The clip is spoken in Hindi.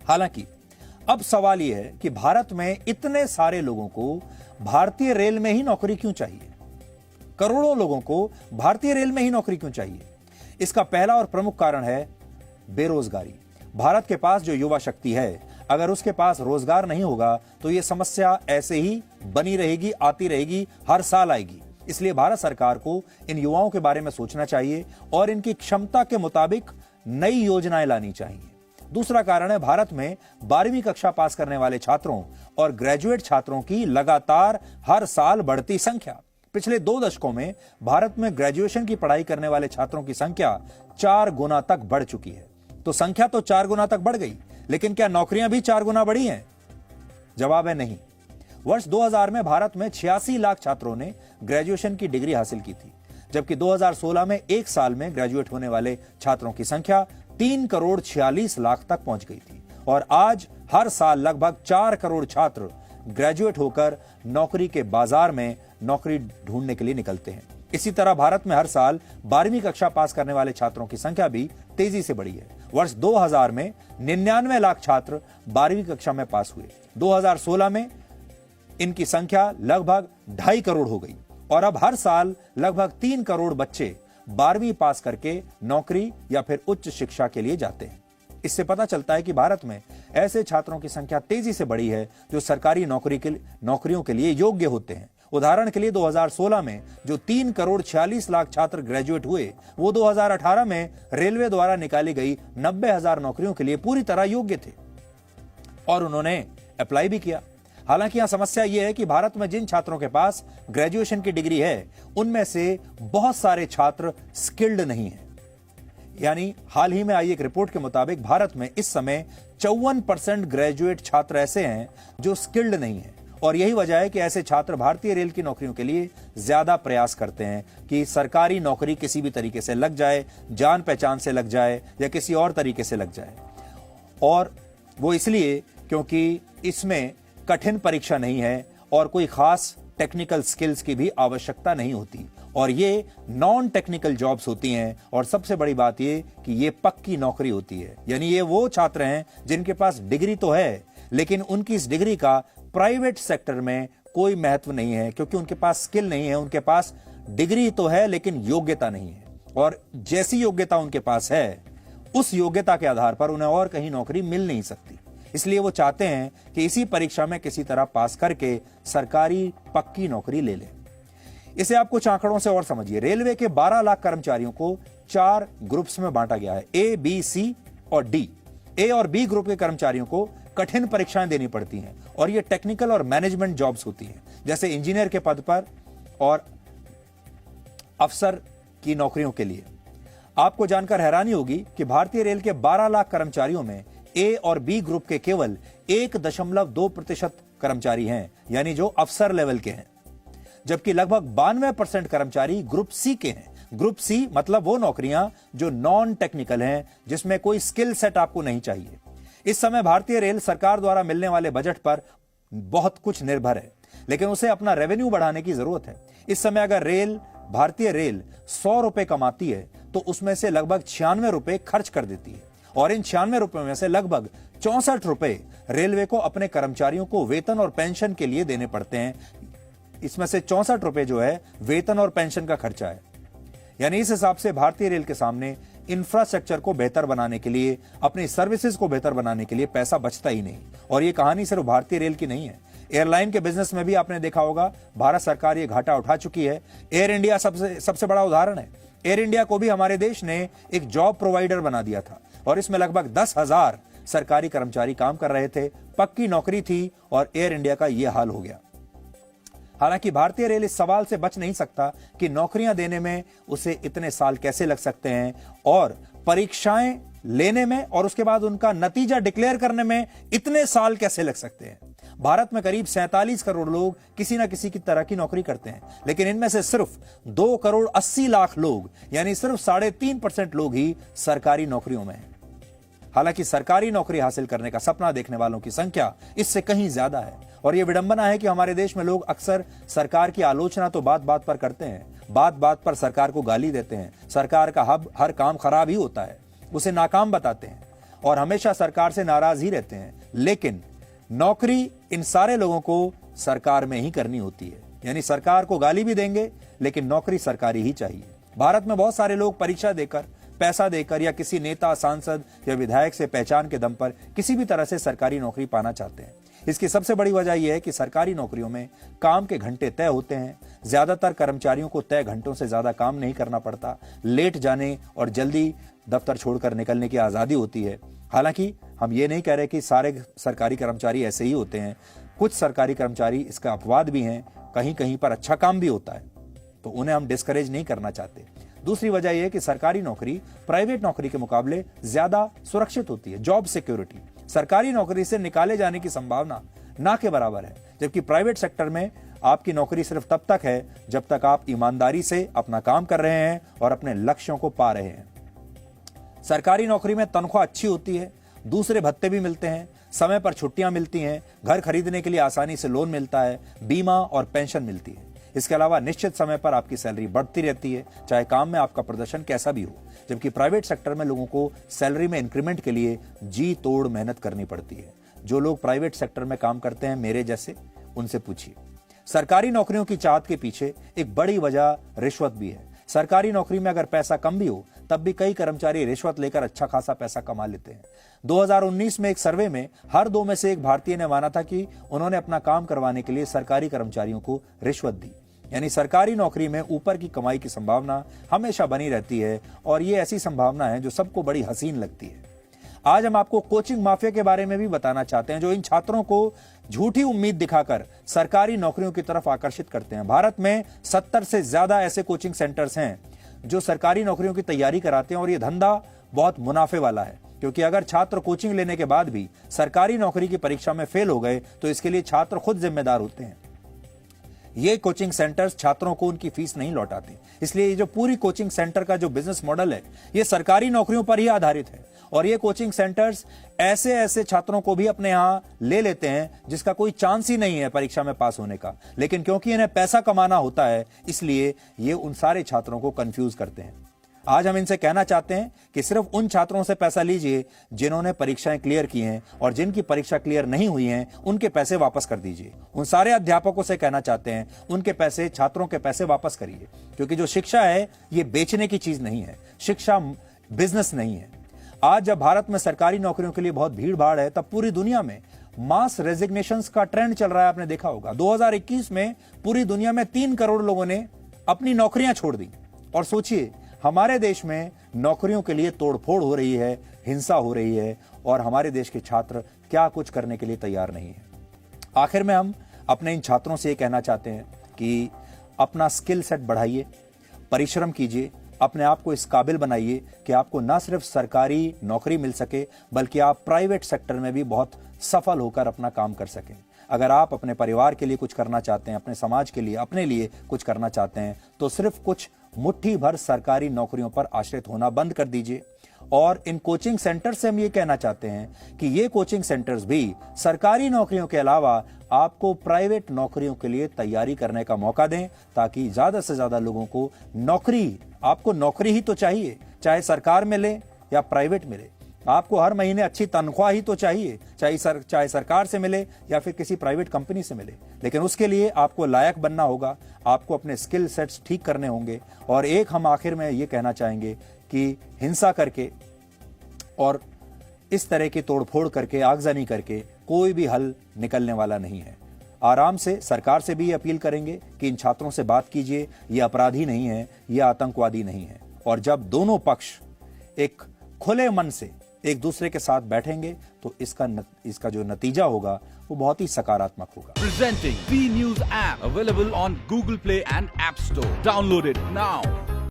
हालांकि अब सवाल यह है कि भारत में इतने सारे लोगों को भारतीय रेल में ही नौकरी क्यों चाहिए? करोड़ों लोगों को भारतीय रेल में ही नौकरी क्यों चाहिए? इसका पहला और प्रमुख कारण है बेरोजगारी। भारत के पास जो युवा शक्ति है, अगर उसके पास रोजगार नहीं होगा तो यह समस्या ऐसे ही बनी रहेगी, आती रहेगी, हर साल आएगी। इसलिए भारत सरकार को इन युवाओं के बारे में सोचना चाहिए और इनकी क्षमता के मुताबिक नई योजनाएं लानी चाहिए। दूसरा कारण है भारत में 12वीं कक्षा पास करने वाले छात्रों और ग्रेजुएट छात्रों की लगातार हर साल बढ़ती संख्या। पिछले 2 दशकों में भारत में ग्रेजुएशन की पढ़ाई करने वाले छात्रों की संख्या 4 गुना तक बढ़ चुकी है। तो संख्या तो 4 गुना तक बढ़ गई, लेकिन क्या नौकरियां भी 4 गुना बढ़ी हैं? जवाब है नहीं। वर्ष 2000 में भारत में 86 लाख छात्रों ने ग्रेजुएशन की डिग्री हासिल की थी, जबकि 2016 में एक साल में ग्रेजुएट होने वाले छात्रों की संख्या 3 करोड़ 46 लाख तक पहुंच गई थी। और आज हर साल लगभग 4 करोड़ छात्र ग्रेजुएट होकर नौकरी के बाजार में नौकरी ढूंढने के लिए निकलते हैं। इसी तरह भारत में हर साल 12वीं कक्षा पास करने वाले छात्रों की संख्या भी तेजी से बढ़ी है। वर्ष 2000 में 99 लाख छात्र 12वीं कक्षा में पास हुए। 2016 में इनकी संख्या लगभग 2.5 करोड़ हो गई और अब हर साल लगभग 3 करोड़ बच्चे 12वीं पास करके नौकरी या फिर उच्च शिक्षा के लिए जाते हैं। इससे पता चलता है कि भारत में ऐसे छात्रों की संख्या तेजी से बढ़ी है जो सरकारी नौकरियों के लिए योग्य होते हैं। उदाहरण के लिए 2016 में जो 3 करोड़ 46 लाख छात्र ग्रेजुएट हुए, वो 2018 में रेलवे द्वारा निकाली गई 90,000 नौकरियों के लिए पूरी तरह योग्य थे और उन्होंने अप्लाई भी किया। हालांकि यहां समस्या यह है कि भारत में जिन छात्रों के पास ग्रेजुएशन की डिग्री है, उनमें से बहुत सारे छात्र स्किल्ड नहीं हैं। यानी हाल ही में आई एक रिपोर्ट के मुताबिक भारत में इस समय 54% ग्रेजुएट छात्र ऐसे हैं जो स्किल्ड नहीं हैं। और यही वजह है कि ऐसे छात्र भारतीय रेल की नौकरियों के लिए ज्यादा प्रयास करते हैं कि सरकारी नौकरी किसी भी तरीके से लग जाए, जान पहचान से लग जाए या किसी और तरीके से लग जाए। और वो इसलिए क्योंकि इसमें कठिन परीक्षा नहीं है और कोई खास टेक्निकल स्किल्स की भी आवश्यकता नहीं होती और ये नॉन टेक्निकल जॉब्स होती हैं। और सबसे बड़ी बात ये कि ये पक्की नौकरी होती है। यानी ये वो छात्र हैं जिनके पास डिग्री तो है, लेकिन उनकी इस डिग्री का प्राइवेट सेक्टर में कोई महत्व नहीं है क्योंकि उनके पास स्किल नहीं है। उनके पास डिग्री तो है लेकिन योग्यता नहीं है, और जैसी योग्यता उनके पास है उस योग्यता के आधार पर उन्हें और कहीं नौकरी मिल नहीं सकती। इसलिए वो चाहते हैं कि इसी परीक्षा में किसी तरह पास करके सरकारी पक्की नौकरी ले लें। इसे आप कुछ आंकड़ों से और समझिए। रेलवे के 12 लाख कर्मचारियों को 4 ग्रुप्स में बांटा गया है, ए, बी, सी और डी। ए और बी ग्रुप के कर्मचारियों को कठिन परीक्षाएं देनी पड़ती हैं और ये टेक्निकल और मैनेजमेंट जॉब्स होती हैं, जैसे इंजीनियर के पद पर और अफसर की नौकरियों के लिए। आपको जानकर हैरानी होगी कि भारतीय रेल के 12 लाख कर्मचारियों में ए और बी ग्रुप के केवल 1.2% कर्मचारी हैं, यानी जो अफसर लेवल के हैं, जबकि लगभग 92% कर्मचारी ग्रुप सी के हैं। ग्रुप सी मतलब वो नौकरियां जो नॉन टेक्निकल हैं, जिसमें कोई स्किल सेट आपको नहीं चाहिए। इस समय भारतीय रेल सरकार द्वारा मिलने वाले बजट पर बहुत कुछ निर्भर है, लेकिन उसे अपना रेवेन्यू बढ़ाने की जरूरत है। इस समय अगर भारतीय रेल 100 रुपए कमाती है तो उसमें से लगभग 96 रुपए खर्च कर देती है और इन 96 रुपए में से लगभग 64 रुपए रेलवे को अपने कर्मचारियों को वेतन और पेंशन के लिए देने पड़ते हैं। इसमें से 64 रुपए जो है वेतन और पेंशन का खर्चा है। यानी इस हिसाब से भारतीय रेल के सामने इंफ्रास्ट्रक्चर को बेहतर बनाने के लिए, अपनी सर्विसेज को बेहतर बनाने के लिए पैसा बचता ही नहीं। और ये कहानी सिर्फ भारतीय रेल की नहीं है, एयरलाइन के बिजनेस में भी आपने देखा होगा भारत सरकार ये घाटा उठा चुकी है। एयर इंडिया सबसे बड़ा उदाहरण है। एयर इंडिया को भी हमारे देश ने एक जॉब प्रोवाइडर बना दिया था और इसमें लगभग 10,000 सरकारी कर्मचारी काम कर रहे थे, पक्की नौकरी थी और एयर इंडिया का यह हाल हो गया। हालांकि भारतीय रेल इस सवाल से बच नहीं सकता कि नौकरियां देने में उसे इतने साल कैसे लग सकते हैं और परीक्षाएं लेने में और उसके बाद उनका नतीजा डिक्लेयर करने में इतने साल कैसे लग सकते हैं। भारत में करीब 47 करोड़ लोग किसी न किसी की तरह की नौकरी करते हैं, लेकिन इनमें से सिर्फ 2 करोड़ 80 लाख लोग यानी सिर्फ 3.5% लोग ही सरकारी नौकरियों में हैं। हालांकि सरकारी नौकरी हासिल करने का सपना देखने वालों की संख्या इससे कहीं ज्यादा है और यह विडंबना है कि हमारे देश में लोग अक्सर सरकार की आलोचना तो बात बात पर करते हैं, बात बात पर सरकार को गाली देते हैं, सरकार का हर काम खराब ही होता है, उसे नाकाम बताते हैं। और हमेशा सरकार से नाराज ही रहते हैं, लेकिन नौकरी इन सारे लोगों को सरकार में ही करनी होती है। यानी सरकार को गाली भी देंगे लेकिन नौकरी सरकारी ही चाहिए। भारत में बहुत सारे लोग परीक्षा देकर, पैसा देकर या किसी नेता, सांसद या विधायक से पहचान के दम पर किसी भी तरह से सरकारी नौकरी पाना चाहते हैं। इसकी सबसे बड़ी वजह यह है कि सरकारी नौकरियों में काम के घंटे तय होते हैं। ज्यादातर कर्मचारियों को तय घंटों से ज्यादा काम नहीं करना पड़ता। लेट जाने और जल्दी दफ्तर छोड़कर निकलने की आजादी होती है। हालांकि हम ये नहीं कह रहे कि सारे सरकारी कर्मचारी ऐसे ही होते हैं। कुछ सरकारी कर्मचारी इसका अपवाद भी हैं, कहीं कहीं पर अच्छा काम भी होता है, तो उन्हें हम डिस्करेज नहीं करना चाहते। दूसरी वजह यह है कि सरकारी नौकरी प्राइवेट नौकरी के मुकाबले ज्यादा सुरक्षित होती है। जॉब सिक्योरिटी सरकारी नौकरी से निकाले जाने की संभावना ना के बराबर है, जबकि प्राइवेट सेक्टर में आपकी नौकरी सिर्फ तब तक है जब तक आप ईमानदारी से अपना काम कर रहे हैं और अपने लक्ष्यों को पा रहे हैं। सरकारी नौकरी में तनख्वाह अच्छी होती है, दूसरे भत्ते भी मिलते हैं, समय पर छुट्टियां मिलती हैं, घर खरीदने के लिए आसानी से लोन मिलता है, बीमा और पेंशन मिलती है। इसके अलावा निश्चित समय पर आपकी सैलरी बढ़ती रहती है, चाहे काम में आपका प्रदर्शन कैसा भी हो। जबकि प्राइवेट सेक्टर में लोगों को सैलरी में इंक्रीमेंट के लिए जी तोड़ मेहनत करनी पड़ती है। जो लोग प्राइवेट सेक्टर में काम करते हैं, मेरे जैसे, उनसे पूछिए। सरकारी नौकरियों की चाहत के पीछे एक बड़ी वजह रिश्वत भी है। सरकारी नौकरी में अगर पैसा कम भी हो तब भी कई कर्मचारी रिश्वत लेकर अच्छा खासा पैसा कमा लेते हैं। 2019 में एक सर्वे में हर 2 में से 1 भारतीय ने माना था कि उन्होंने अपना काम करवाने के लिए सरकारी कर्मचारियों को रिश्वत दी। यानी सरकारी नौकरी में ऊपर की कमाई की संभावना हमेशा बनी रहती है और ये ऐसी संभावना है जो सबको बड़ी हसीन लगती है। आज हम आपको कोचिंग माफिया के बारे में भी बताना चाहते हैं, जो इन छात्रों को झूठी उम्मीद दिखाकर सरकारी नौकरियों की तरफ आकर्षित करते हैं। भारत में 70 से ज्यादा ऐसे कोचिंग सेंटर्स हैं जो सरकारी नौकरियों की तैयारी कराते हैं और ये धंधा बहुत मुनाफे वाला है, क्योंकि अगर छात्र कोचिंग लेने के बाद भी सरकारी नौकरी की परीक्षा में फेल हो गए तो इसके लिए छात्र खुद जिम्मेदार होते हैं। ये कोचिंग सेंटर्स छात्रों को उनकी फीस नहीं लौटाते, इसलिए ये जो पूरी कोचिंग सेंटर का जो बिजनेस मॉडल है ये सरकारी नौकरियों पर ही आधारित है। और ये कोचिंग सेंटर्स ऐसे ऐसे छात्रों को भी अपने यहां ले लेते हैं जिसका कोई चांस ही नहीं है परीक्षा में पास होने का, लेकिन क्योंकि इन्हें पैसा कमाना होता है इसलिए ये उन सारे छात्रों को कंफ्यूज करते हैं। आज हम इनसे कहना चाहते हैं कि सिर्फ उन छात्रों से पैसा लीजिए जिन्होंने परीक्षाएं क्लियर की हैं, और जिनकी परीक्षा क्लियर नहीं हुई हैं उनके पैसे वापस कर दीजिए। उन सारे अध्यापकों से कहना चाहते हैं उनके पैसे, छात्रों के पैसे वापस करिए, क्योंकि जो शिक्षा है ये बेचने की चीज नहीं है, शिक्षा बिजनेस नहीं है। आज जब भारत में सरकारी नौकरियों के लिए बहुत भीड़ भाड़ है, तब पूरी दुनिया में मास रेजिग्नेशंस का ट्रेंड चल रहा है। आपने देखा होगा 2021 में पूरी दुनिया में 3 करोड़ लोगों ने अपनी नौकरियां छोड़ दी। और सोचिए हमारे देश में नौकरियों के लिए तोड़फोड़ हो रही है, हिंसा हो रही है, और हमारे देश के छात्र क्या कुछ करने के लिए तैयार नहीं है। आखिर में हम अपने इन छात्रों से ये कहना चाहते हैं कि अपना स्किल सेट बढ़ाइए, परिश्रम कीजिए, अपने आप को इस काबिल बनाइए कि आपको न सिर्फ सरकारी नौकरी मिल सके बल्कि आप प्राइवेट सेक्टर में भी बहुत सफल होकर अपना काम कर सकें। अगर आप अपने परिवार के लिए कुछ करना चाहते हैं, अपने समाज के लिए, अपने लिए कुछ करना चाहते हैं, तो सिर्फ कुछ मुट्ठी भर सरकारी नौकरियों पर आश्रित होना बंद कर दीजिए। और इन कोचिंग सेंटर से हम ये कहना चाहते हैं कि ये कोचिंग सेंटर्स भी सरकारी नौकरियों के अलावा आपको प्राइवेट नौकरियों के लिए तैयारी करने का मौका दें, ताकि ज्यादा से ज्यादा लोगों को नौकरी, आपको नौकरी ही तो चाहिए, चाहे सरकार मिले या प्राइवेट मिले। आपको हर महीने अच्छी तनख्वाह ही तो चाहिए, चाहे सरकार से मिले या फिर किसी प्राइवेट कंपनी से मिले, लेकिन उसके लिए आपको लायक बनना होगा, आपको अपने स्किल सेट्स ठीक करने होंगे। और एक हम आखिर में ये कहना चाहेंगे कि हिंसा करके और इस तरह की तोड़फोड़ करके, आगजनी करके कोई भी हल निकलने वाला नहीं है। आराम से सरकार से भी अपील करेंगे कि इन छात्रों से बात कीजिए, ये अपराधी नहीं है, ये आतंकवादी नहीं है। और जब दोनों पक्ष एक खुले मन से एक दूसरे के साथ बैठेंगे तो इसका जो नतीजा होगा वो बहुत ही सकारात्मक होगा। Presenting V News app available on Google Play and App Store. Download it now.